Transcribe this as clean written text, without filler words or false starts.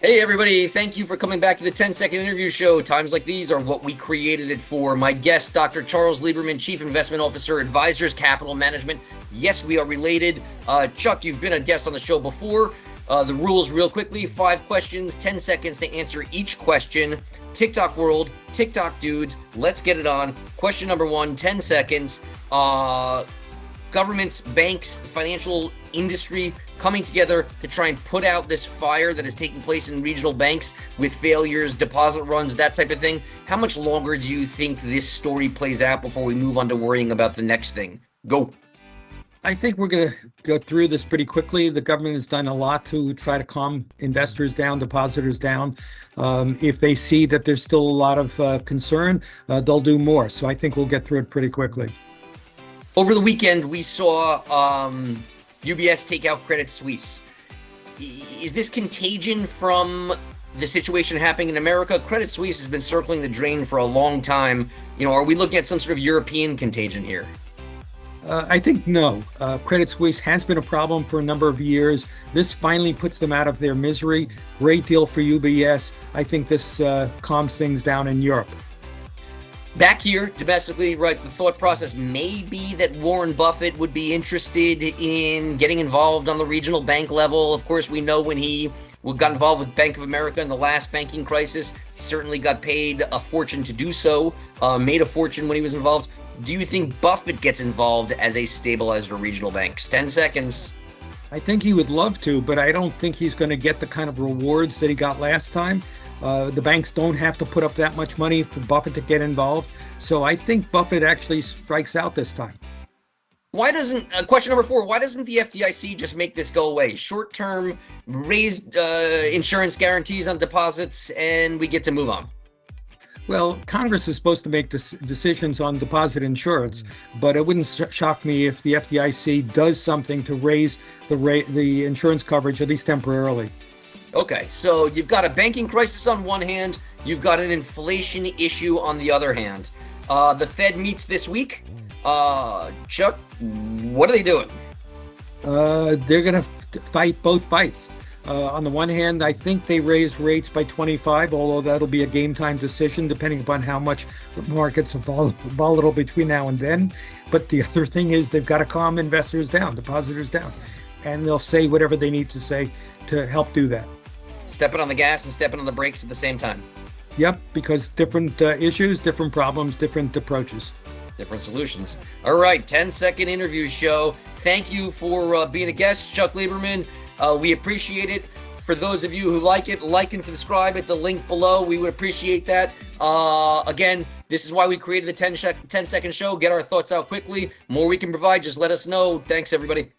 Hey everybody, thank you for coming back to the 10-second interview show. Times like these are what we created it for. My guest, Dr. Charles Lieberman, Chief Investment Officer, Advisors Capital Management. Yes, we are related. Chuck, you've been a guest on the show before. The rules real quickly, 5 questions, 10 seconds to answer each question. TikTok world, TikTok dudes, let's get it on. Question number 1, 10 seconds. Governments, banks, financial industry coming together to try and put out this fire that is taking place in regional banks with failures, deposit runs, that type of thing. How much longer do you think this story plays out before we move on to worrying about the next thing? Go. I think we're going to go through this pretty quickly. The government has done a lot to try to calm investors down, depositors down. If they see that there's still a lot of concern, they'll do more. So I think we'll get through it pretty quickly. Over the weekend, we saw UBS take out Credit Suisse. Is this contagion from the situation happening in America? Credit Suisse has been circling the drain for a long time. Are we looking at some sort of European contagion here? I think no. Credit Suisse has been a problem for a number of years. This finally puts them out of their misery. Great deal for UBS. I think this calms things down in Europe. Back here, domestically, right, the thought process may be that Warren Buffett would be interested in getting involved on the regional bank level. Of course, we know when he got involved with Bank of America in the last banking crisis, he certainly got paid a fortune to do so, made a fortune when he was involved. Do you think Buffett gets involved as a stabilizer of regional banks? 10 seconds. I think he would love to, but I don't think he's going to get the kind of rewards that he got last time. The banks don't have to put up that much money for Buffett to get involved. So I think Buffett actually strikes out this time. Question number 4, why doesn't the FDIC just make this go away? Short-term, raised insurance guarantees on deposits, and we get to move on. Well, Congress is supposed to make decisions on deposit insurance, but it wouldn't shock me if the FDIC does something to raise the insurance coverage, at least temporarily. Okay, so you've got a banking crisis on one hand, you've got an inflation issue on the other hand. The Fed meets this week. Chuck, what are they doing? They're going to fight both fights. On the one hand, I think they raised rates by 25, although that'll be a game time decision depending upon how much the markets are volatile between now and then. But the other thing is they've got to calm investors down, depositors down, and they'll say whatever they need to say to help do that. Stepping on the gas and stepping on the brakes at the same time. Yep, because different issues, different problems, different approaches. Different solutions. All right, 10-second interview show. Thank you for being a guest, Chuck Lieberman. We appreciate it. For those of you who like it, like and subscribe at the link below. We would appreciate that. Again, this is why we created the 10-second show. Get our thoughts out quickly. More we can provide, just let us know. Thanks, everybody.